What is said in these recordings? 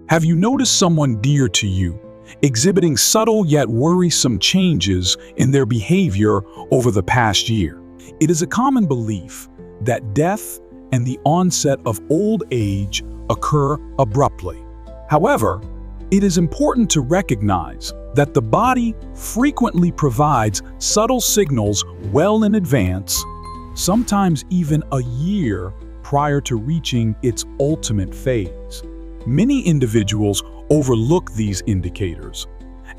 Have you noticed someone dear to you exhibiting subtle yet worrisome changes in their behavior over the past year? It is a common belief that death and the onset of old age occur abruptly. However, it is important to recognize that the body frequently provides subtle signals well in advance, sometimes even a year prior to reaching its ultimate phase. Many individuals overlook these indicators,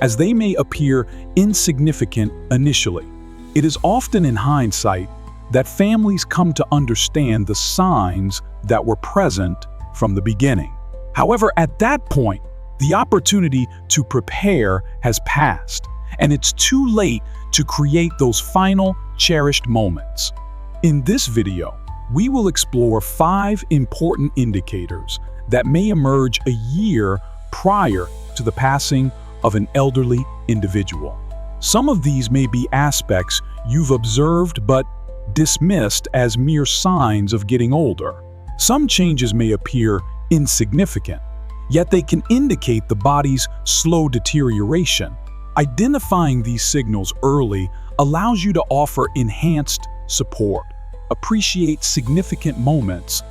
as they may appear insignificant initially. It is often in hindsight that families come to understand the signs that were present from the beginning. However, at that point, the opportunity to prepare has passed, and it's too late to create those final, cherished moments. In this video, we will explore 5 important indicators that may emerge a year prior to the passing of an elderly individual. Some of these may be aspects you've observed but dismissed as mere signs of getting older. Some changes may appear insignificant, yet they can indicate the body's slow deterioration. Identifying these signals early allows you to offer enhanced support, appreciate significant moments,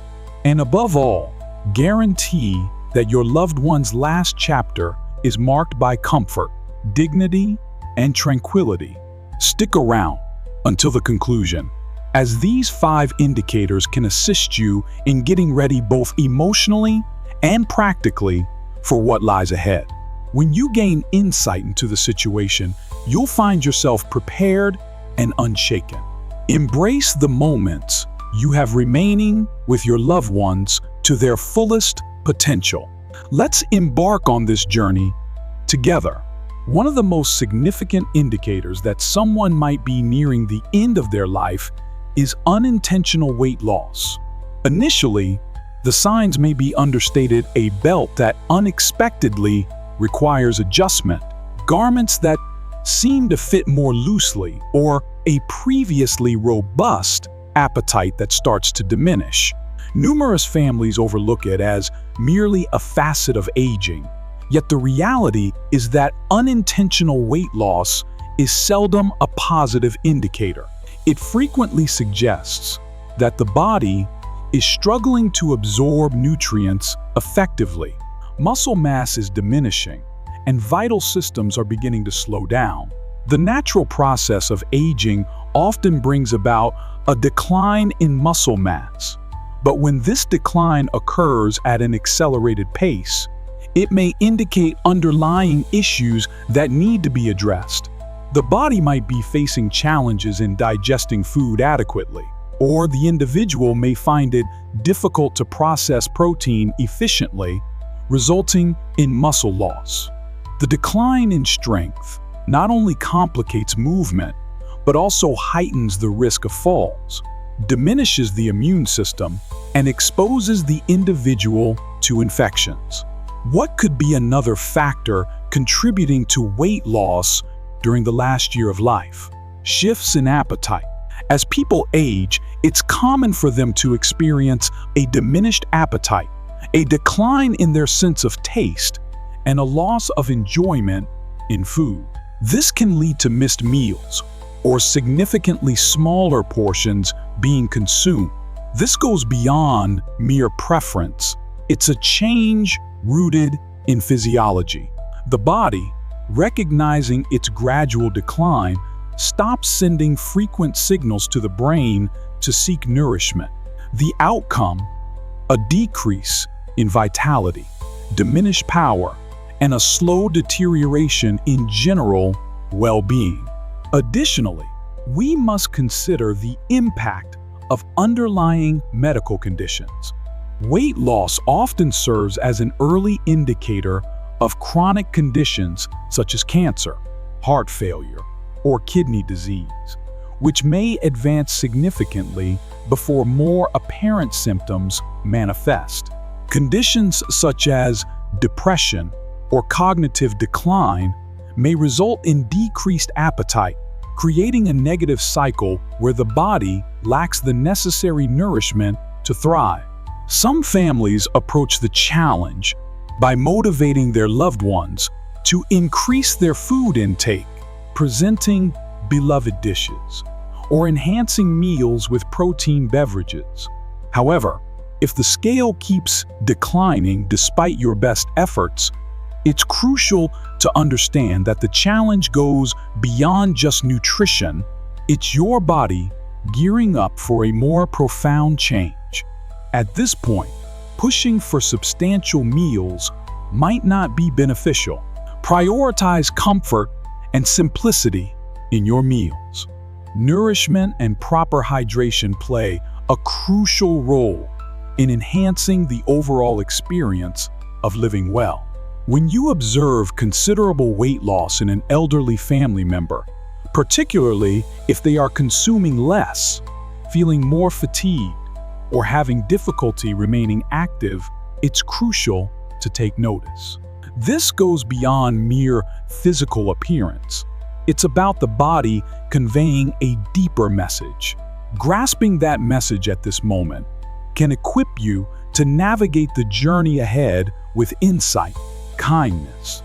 and above all, guarantee that your loved one's last chapter is marked by comfort, dignity, and tranquility. Stick around until the conclusion, as these 5 indicators can assist you in getting ready both emotionally and practically for what lies ahead. When you gain insight into the situation, you'll find yourself prepared and unshaken. Embrace the moments you have remaining with your loved ones to their fullest potential. Let's embark on this journey together. One of the most significant indicators that someone might be nearing the end of their life is unintentional weight loss. Initially, the signs may be understated: a belt that unexpectedly requires adjustment, garments that seem to fit more loosely, or a previously robust appetite that starts to diminish. Numerous families overlook it as merely a facet of aging, yet the reality is that unintentional weight loss is seldom a positive indicator. It frequently suggests that the body is struggling to absorb nutrients effectively. Muscle mass is diminishing, and vital systems are beginning to slow down. The natural process of aging often brings about a decline in muscle mass. But when this decline occurs at an accelerated pace, it may indicate underlying issues that need to be addressed. The body might be facing challenges in digesting food adequately, or the individual may find it difficult to process protein efficiently, resulting in muscle loss. The decline in strength not only complicates movement, but also heightens the risk of falls, diminishes the immune system, and exposes the individual to infections. What could be another factor contributing to weight loss during the last year of life? Shifts in appetite. As people age, it's common for them to experience a diminished appetite, a decline in their sense of taste, and a loss of enjoyment in food. This can lead to missed meals or significantly smaller portions being consumed. This goes beyond mere preference. It's a change rooted in physiology. The body, recognizing its gradual decline, stops sending frequent signals to the brain to seek nourishment. The outcome: a decrease in vitality, diminished power, and a slow deterioration in general well-being. Additionally, we must consider the impact of underlying medical conditions. Weight loss often serves as an early indicator of chronic conditions such as cancer, heart failure, or kidney disease, which may advance significantly before more apparent symptoms manifest. Conditions such as depression or cognitive decline may result in decreased appetite, creating a negative cycle where the body lacks the necessary nourishment to thrive. Some families approach the challenge by motivating their loved ones to increase their food intake, presenting beloved dishes, or enhancing meals with protein beverages. However, if the scale keeps declining despite your best efforts, it's crucial to understand that the challenge goes beyond just nutrition. It's your body gearing up for a more profound change. At this point, pushing for substantial meals might not be beneficial. Prioritize comfort and simplicity in your meals. Nourishment and proper hydration play a crucial role in enhancing the overall experience of living well. When you observe considerable weight loss in an elderly family member, particularly if they are consuming less, feeling more fatigued, or having difficulty remaining active, it's crucial to take notice. This goes beyond mere physical appearance. It's about the body conveying a deeper message. Grasping that message at this moment can equip you to navigate the journey ahead with insight, kindness,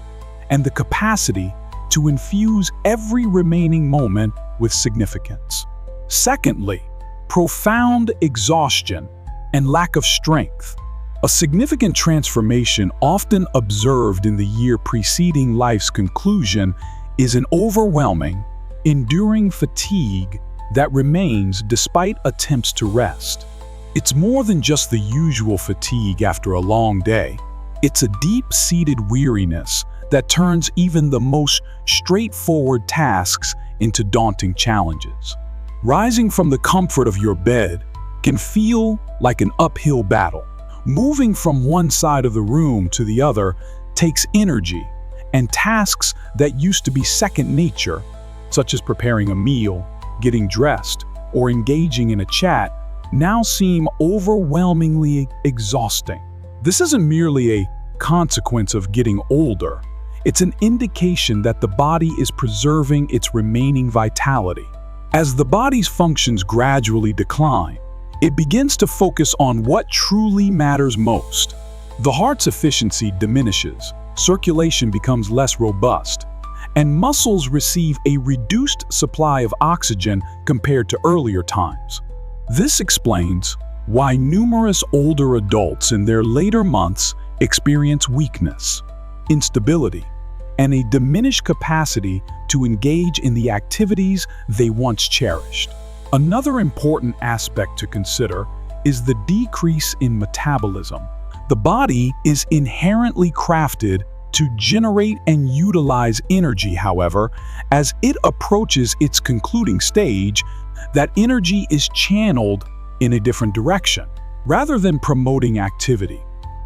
and the capacity to infuse every remaining moment with significance. Secondly, profound exhaustion and lack of strength. A significant transformation often observed in the year preceding life's conclusion is an overwhelming, enduring fatigue that remains despite attempts to rest. It's more than just the usual fatigue after a long day. It's a deep-seated weariness that turns even the most straightforward tasks into daunting challenges. Rising from the comfort of your bed can feel like an uphill battle. Moving from one side of the room to the other takes energy, and tasks that used to be second nature, such as preparing a meal, getting dressed, or engaging in a chat, now seem overwhelmingly exhausting. This isn't merely a consequence of getting older. It's an indication that the body is preserving its remaining vitality. As the body's functions gradually decline, it begins to focus on what truly matters most. The heart's efficiency diminishes, circulation becomes less robust, and muscles receive a reduced supply of oxygen compared to earlier times. This explains why numerous older adults in their later months experience weakness, instability, and a diminished capacity to engage in the activities they once cherished. Another important aspect to consider is the decrease in metabolism. The body is inherently crafted to generate and utilize energy. However, as it approaches its concluding stage, that energy is channeled in a different direction. Rather than promoting activity,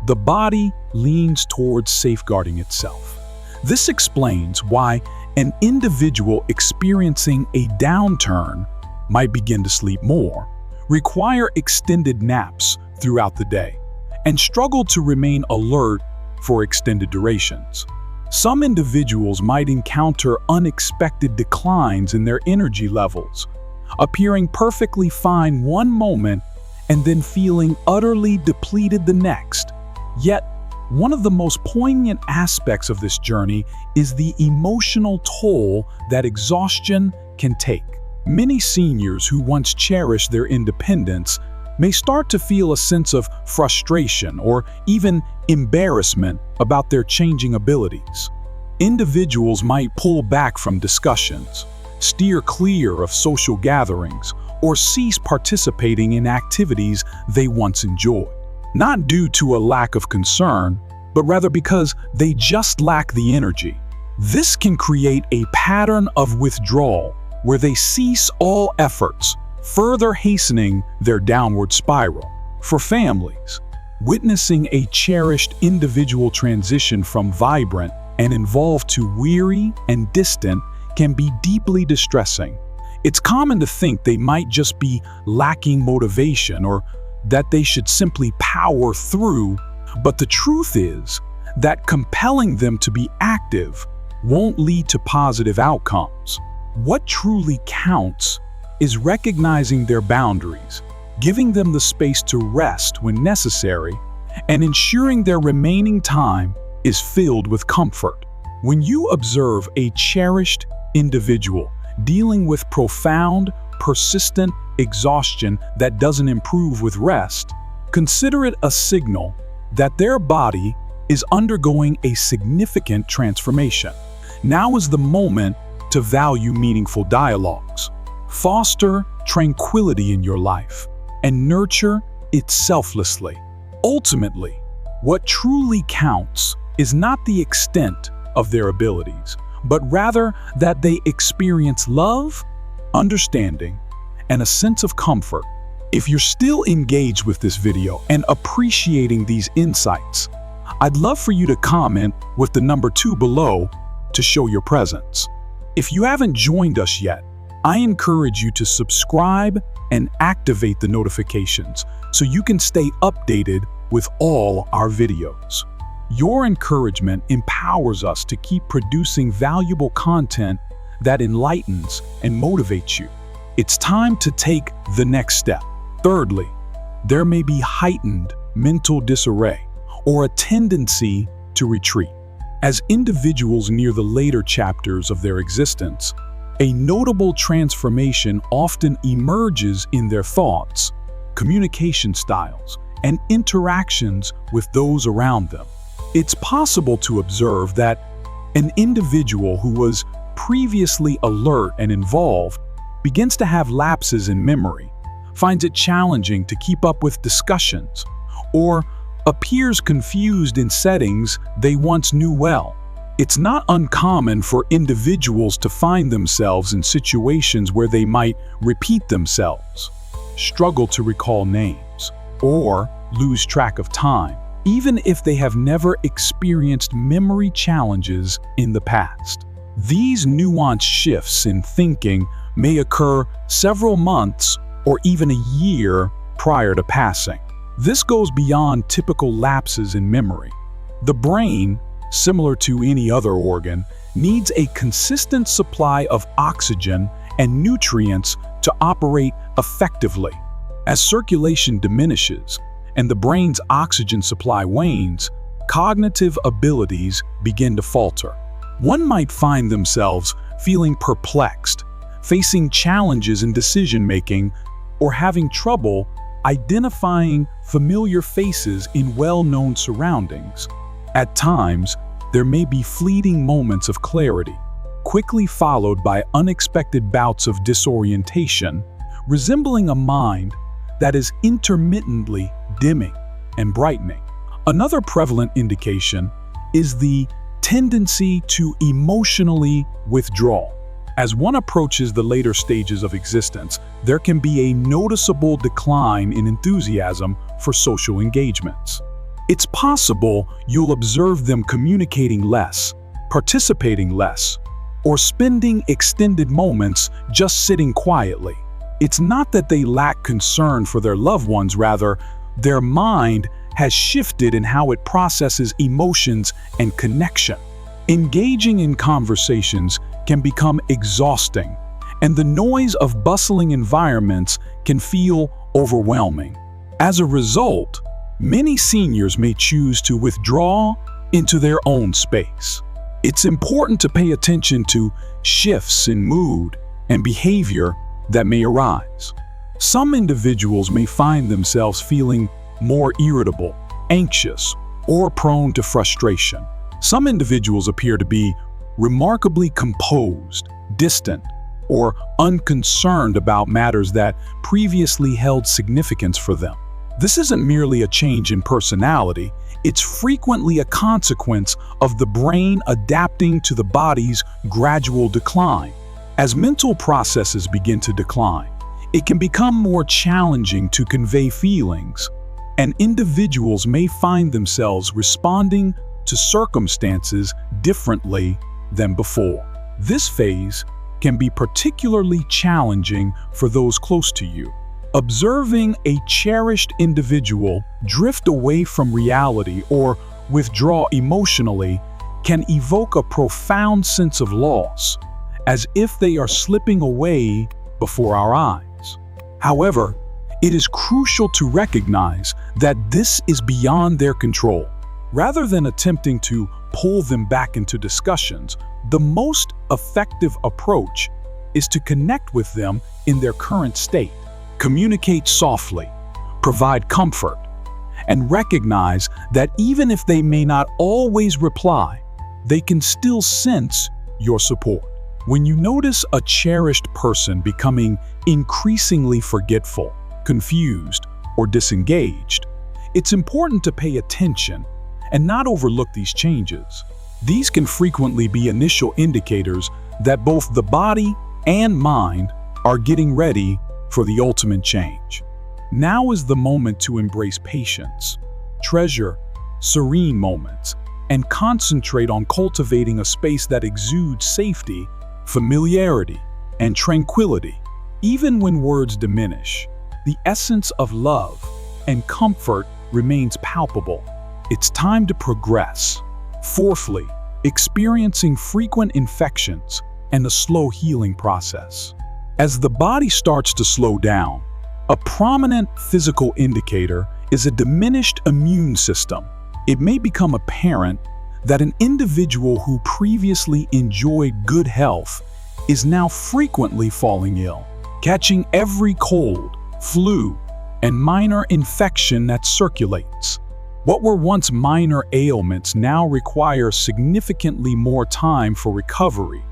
the body leans towards safeguarding itself. This explains why an individual experiencing a downturn might begin to sleep more, require extended naps throughout the day, and struggle to remain alert for extended durations. Some individuals might encounter unexpected declines in their energy levels, appearing perfectly fine one moment and then feeling utterly depleted the next. Yet, one of the most poignant aspects of this journey is the emotional toll that exhaustion can take. Many seniors who once cherished their independence may start to feel a sense of frustration or even embarrassment about their changing abilities. Individuals might pull back from discussions, steer clear of social gatherings, or cease participating in activities they once enjoyed. Not due to a lack of concern, but rather because they just lack the energy. This can create a pattern of withdrawal where they cease all efforts, further hastening their downward spiral. For families, witnessing a cherished individual transition from vibrant and involved to weary and distant can be deeply distressing. It's common to think they might just be lacking motivation or that they should simply power through, but the truth is that compelling them to be active won't lead to positive outcomes. What truly counts is recognizing their boundaries, giving them the space to rest when necessary, and ensuring their remaining time is filled with comfort. When you observe a cherished individual dealing with profound, persistent exhaustion that doesn't improve with rest, consider it a signal that their body is undergoing a significant transformation. Now is the moment to value meaningful dialogues. Foster tranquility in your life and nurture it selflessly. Ultimately, what truly counts is not the extent of their abilities, but rather that they experience love, understanding, and a sense of comfort. If you're still engaged with this video and appreciating these insights, I'd love for you to comment with the number 2 below to show your presence. If you haven't joined us yet, I encourage you to subscribe and activate the notifications so you can stay updated with all our videos. Your encouragement empowers us to keep producing valuable content that enlightens and motivates you. It's time to take the next step. Thirdly, there may be heightened mental disarray or a tendency to retreat. As individuals near the later chapters of their existence, a notable transformation often emerges in their thoughts, communication styles, and interactions with those around them. It's possible to observe that an individual who was previously alert and involved begins to have lapses in memory, finds it challenging to keep up with discussions, or appears confused in settings they once knew well. It's not uncommon for individuals to find themselves in situations where they might repeat themselves, struggle to recall names, or lose track of time, even if they have never experienced memory challenges in the past. These nuanced shifts in thinking may occur several months or even a year prior to passing. This goes beyond typical lapses in memory. The brain, similar to any other organ, needs a consistent supply of oxygen and nutrients to operate effectively. As circulation diminishes and the brain's oxygen supply wanes, cognitive abilities begin to falter. One might find themselves feeling perplexed, facing challenges in decision-making, or having trouble identifying familiar faces in well-known surroundings. At times, there may be fleeting moments of clarity, quickly followed by unexpected bouts of disorientation, resembling a mind that is intermittently dimming and brightening. Another prevalent indication is the tendency to emotionally withdraw. As one approaches the later stages of existence, there can be a noticeable decline in enthusiasm for social engagements. It's possible you'll observe them communicating less, participating less, or spending extended moments just sitting quietly. It's not that they lack concern for their loved ones, rather, their mind has shifted in how it processes emotions and connection. Engaging in conversations can become exhausting, and the noise of bustling environments can feel overwhelming. As a result, many seniors may choose to withdraw into their own space. It's important to pay attention to shifts in mood and behavior that may arise. Some individuals may find themselves feeling more irritable, anxious, or prone to frustration. Some individuals appear to be remarkably composed, distant, or unconcerned about matters that previously held significance for them. This isn't merely a change in personality, it's frequently a consequence of the brain adapting to the body's gradual decline. As mental processes begin to decline, it can become more challenging to convey feelings, and individuals may find themselves responding to circumstances differently than before. This phase can be particularly challenging for those close to you. Observing a cherished individual drift away from reality or withdraw emotionally can evoke a profound sense of loss, as if they are slipping away before our eyes. However, It is crucial to recognize that this is beyond their control. Rather than attempting to pull them back into discussions, the most effective approach is to connect with them in their current state. Communicate softly, provide comfort, and recognize that even if they may not always reply, they can still sense your support. When you notice a cherished person becoming increasingly forgetful, confused, or disengaged, it's important to pay attention and not overlook these changes. These can frequently be initial indicators that both the body and mind are getting ready for the ultimate change. Now is the moment to embrace patience, treasure serene moments, and concentrate on cultivating a space that exudes safety, familiarity, and tranquility. Even when words diminish, the essence of love and comfort remains palpable. It's time to progress. Fourthly, experiencing frequent infections and a slow healing process. As the body starts to slow down, a prominent physical indicator is a diminished immune system. It may become apparent that an individual who previously enjoyed good health is now frequently falling ill, catching every cold, flu, and minor infection that circulates. What were once minor ailments now require significantly more time for recovery,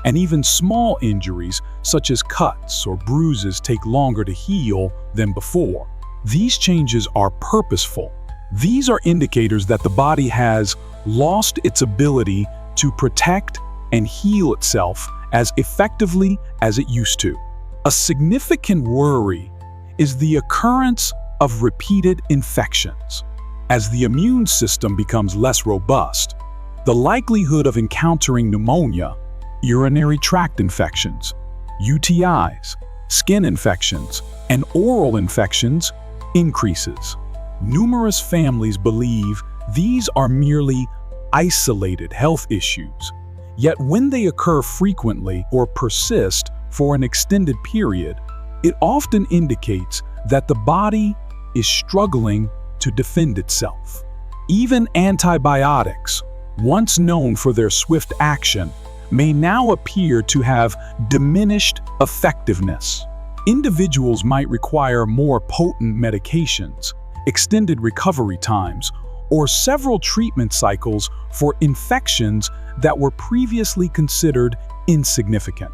and even small injuries such as cuts or bruises take longer to heal than before. These changes are purposeful. These are indicators that the body has lost its ability to protect and heal itself as effectively as it used to. A significant worry is the occurrence of repeated infections. As the immune system becomes less robust, the likelihood of encountering pneumonia, urinary tract infections, UTIs, skin infections, and oral infections increases. Numerous families believe these are merely isolated health issues, yet when they occur frequently or persist for an extended period, it often indicates that the body is struggling to defend itself. Even antibiotics, once known for their swift action, may now appear to have diminished effectiveness. Individuals might require more potent medications, extended recovery times, or several treatment cycles for infections that were previously considered insignificant.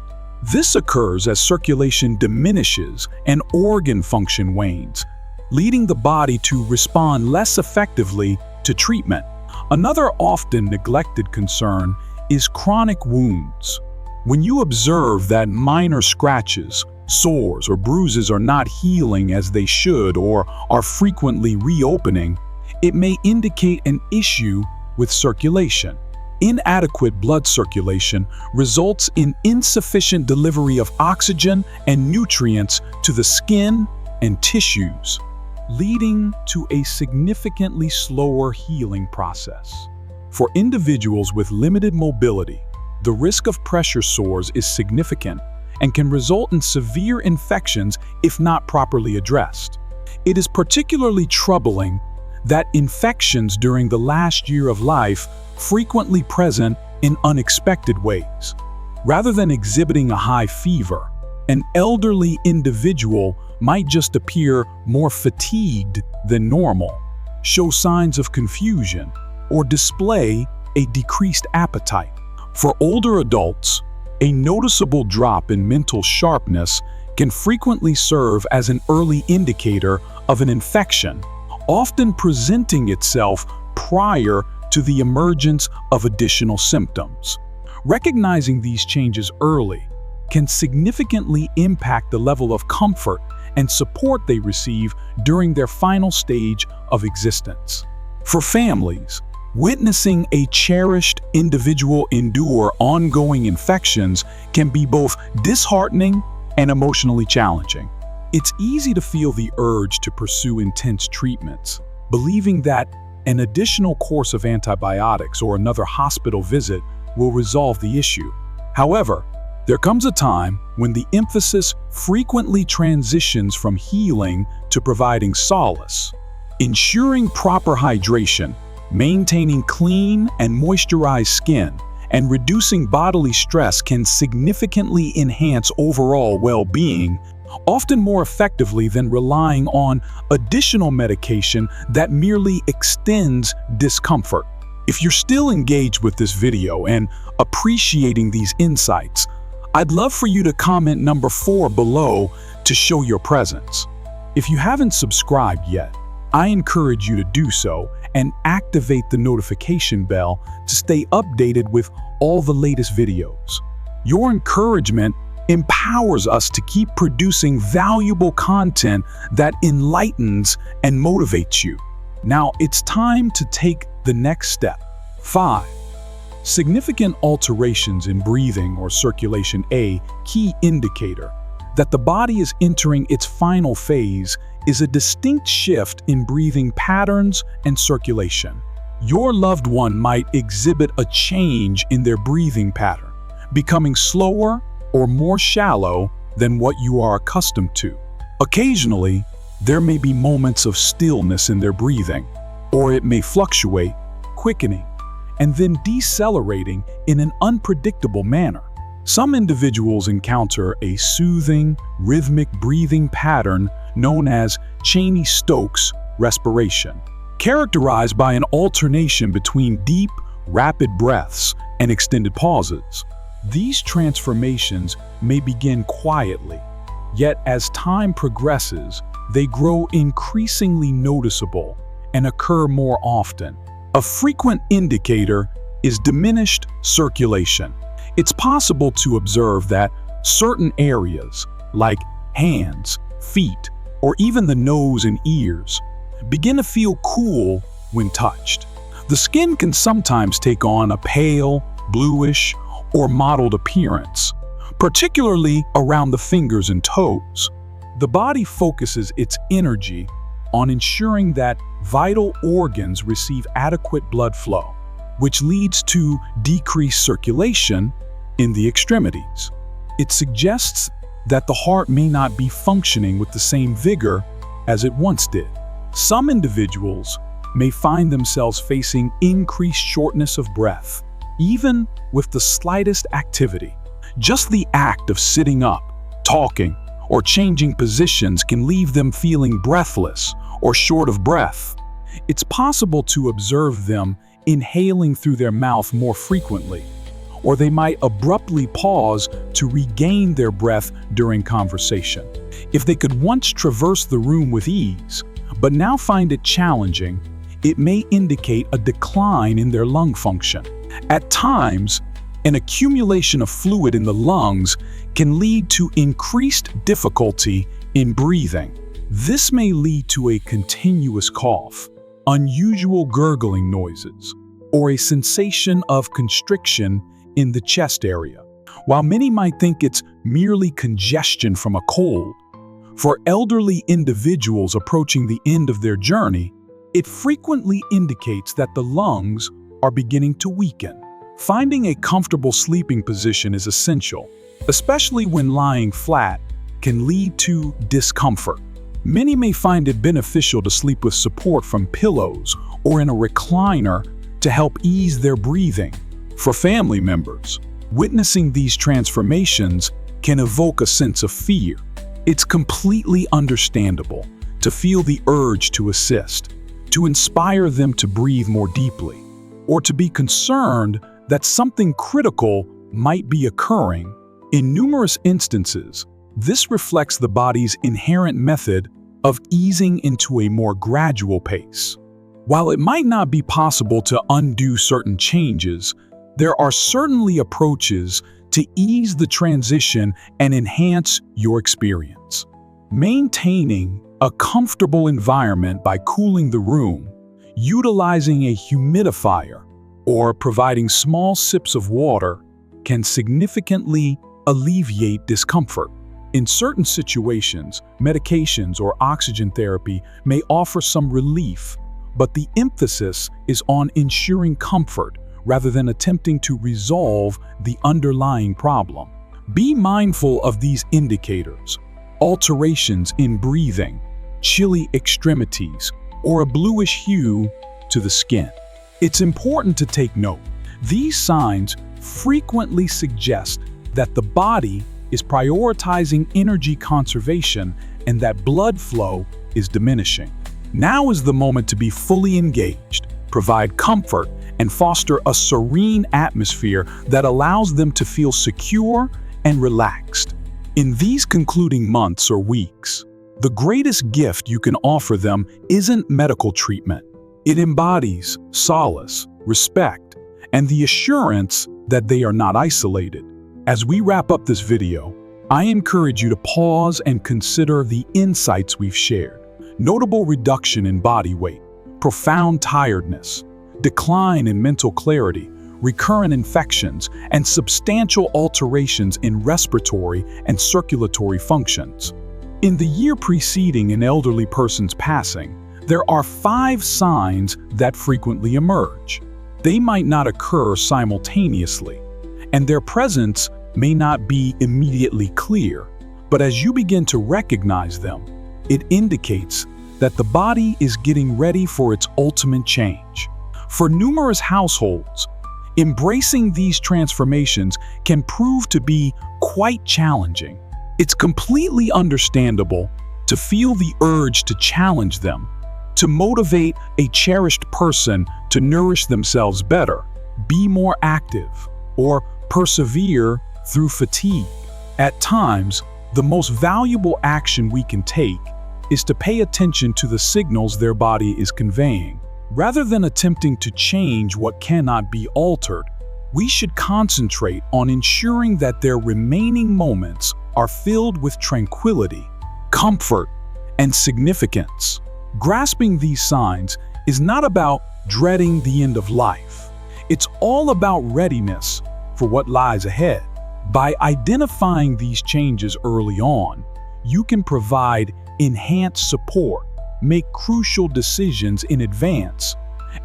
This occurs as circulation diminishes and organ function wanes, leading the body to respond less effectively to treatment. Another often neglected concern is chronic wounds. When you observe that minor scratches, sores, or bruises are not healing as they should or are frequently reopening, it may indicate an issue with circulation. Inadequate blood circulation results in insufficient delivery of oxygen and nutrients to the skin and tissues, leading to a significantly slower healing process. For individuals with limited mobility, the risk of pressure sores is significant and can result in severe infections if not properly addressed. It is particularly troubling that infections during the last year of life frequently present in unexpected ways. Rather than exhibiting a high fever, an elderly individual might just appear more fatigued than normal, show signs of confusion, or display a decreased appetite. For older adults, a noticeable drop in mental sharpness can frequently serve as an early indicator of an infection, often presenting itself prior to the emergence of additional symptoms. Recognizing these changes early can significantly impact the level of comfort and support they receive during their final stage of existence. For families, witnessing a cherished individual endure ongoing infections can be both disheartening and emotionally challenging. It's easy to feel the urge to pursue intense treatments, believing that an additional course of antibiotics or another hospital visit will resolve the issue. However, There comes a time when the emphasis frequently transitions from healing to providing solace. Ensuring proper hydration, maintaining clean and moisturized skin, and reducing bodily stress can significantly enhance overall well-being, often more effectively than relying on additional medication that merely extends discomfort. If you're still engaged with this video and appreciating these insights, I'd love for you to comment number 4 below to show your presence. If you haven't subscribed yet, I encourage you to do so and activate the notification bell to stay updated with all the latest videos. Your encouragement empowers us to keep producing valuable content that enlightens and motivates you. Now it's time to take the next step. 5. Significant alterations in breathing or circulation. A key indicator that the body is entering its final phase is a distinct shift in breathing patterns and circulation. Your loved one might exhibit a change in their breathing pattern, becoming slower or more shallow than what you are accustomed to. Occasionally, there may be moments of stillness in their breathing, or it may fluctuate, quickening, and then decelerating in an unpredictable manner. Some individuals encounter a soothing, rhythmic breathing pattern known as Cheney-Stokes respiration, characterized by an alternation between deep, rapid breaths and extended pauses. These transformations may begin quietly, yet as time progresses, they grow increasingly noticeable and occur more often. A frequent indicator is diminished circulation. It's possible to observe that certain areas, like hands, feet, or even the nose and ears, begin to feel cool when touched. The skin can sometimes take on a pale, bluish, or mottled appearance, particularly around the fingers and toes. The body focuses its energy on ensuring that vital organs receive adequate blood flow, which leads to decreased circulation in the extremities. It suggests that the heart may not be functioning with the same vigor as it once did. Some individuals may find themselves facing increased shortness of breath, even with the slightest activity. Just the act of sitting up, talking, or changing positions can leave them feeling breathless or short of breath. It's possible to observe them inhaling through their mouth more frequently, or they might abruptly pause to regain their breath during conversation. If they could once traverse the room with ease, but now find it challenging, it may indicate a decline in their lung function. At times, an accumulation of fluid in the lungs can lead to increased difficulty in breathing. This may lead to a continuous cough, unusual gurgling noises, or a sensation of constriction in the chest area. While many might think it's merely congestion from a cold, for elderly individuals approaching the end of their journey, it frequently indicates that the lungs are beginning to weaken. Finding a comfortable sleeping position is essential, especially when lying flat can lead to discomfort. Many may find it beneficial to sleep with support from pillows or in a recliner to help ease their breathing. For family members, witnessing these transformations can evoke a sense of fear. It's completely understandable to feel the urge to assist, to inspire them to breathe more deeply, or to be concerned that something critical might be occurring. In numerous instances, this reflects the body's inherent method of easing into a more gradual pace. While it might not be possible to undo certain changes, there are certainly approaches to ease the transition and enhance your experience. Maintaining a comfortable environment by cooling the room, utilizing a humidifier, or providing small sips of water can significantly alleviate discomfort. In certain situations, medications or oxygen therapy may offer some relief, but the emphasis is on ensuring comfort rather than attempting to resolve the underlying problem. Be mindful of these indicators: alterations in breathing, chilly extremities, or a bluish hue to the skin. It's important to take note. These signs frequently suggest that the body is prioritizing energy conservation and that blood flow is diminishing. Now is the moment to be fully engaged, provide comfort, and foster a serene atmosphere that allows them to feel secure and relaxed. In these concluding months or weeks, the greatest gift you can offer them isn't medical treatment. It embodies solace, respect, and the assurance that they are not isolated. As we wrap up this video, I encourage you to pause and consider the insights we've shared. Notable reduction in body weight, profound tiredness, decline in mental clarity, recurrent infections, and substantial alterations in respiratory and circulatory functions. In the year preceding an elderly person's passing, there are 5 signs that frequently emerge. They might not occur simultaneously, and their presence may not be immediately clear, but as you begin to recognize them, it indicates that the body is getting ready for its ultimate change. For numerous households, embracing these transformations can prove to be quite challenging. It's completely understandable to feel the urge to challenge them, to motivate a cherished person to nourish themselves better, be more active, or persevere through fatigue. At times, the most valuable action we can take is to pay attention to the signals their body is conveying. Rather than attempting to change what cannot be altered, we should concentrate on ensuring that their remaining moments are filled with tranquility, comfort, and significance. Grasping these signs is not about dreading the end of life. It's all about readiness for what lies ahead. By identifying these changes early on, you can provide enhanced support, make crucial decisions in advance,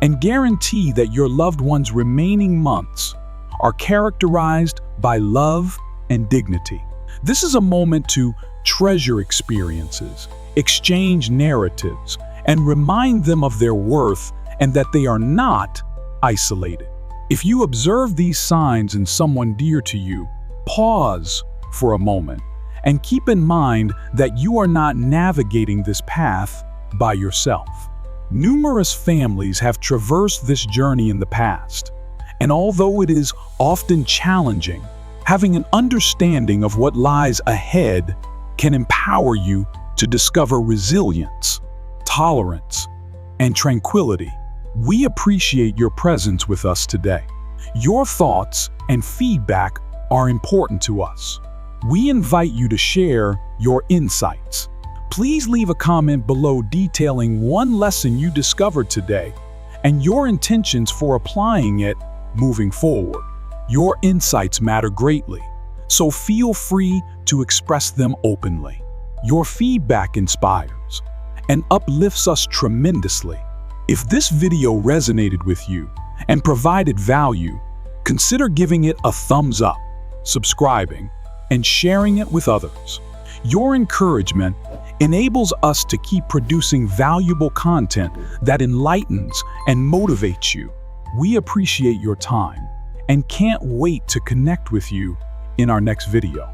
and guarantee that your loved one's remaining months are characterized by love and dignity. This is a moment to treasure experiences, exchange narratives, and remind them of their worth and that they are not isolated. If you observe these signs in someone dear to you, pause for a moment and keep in mind that you are not navigating this path by yourself. Numerous families have traversed this journey in the past, and although it is often challenging, having an understanding of what lies ahead can empower you to discover resilience, tolerance, and tranquility. We appreciate your presence with us today. Your thoughts and feedback are important to us. We invite you to share your insights. Please leave a comment below detailing one lesson you discovered today and your intentions for applying it moving forward. Your insights matter greatly, so feel free to express them openly. Your feedback inspires and uplifts us tremendously. If this video resonated with you and provided value, consider giving it a thumbs up, subscribing, and sharing it with others. Your encouragement enables us to keep producing valuable content that enlightens and motivates you. We appreciate your time and can't wait to connect with you in our next video.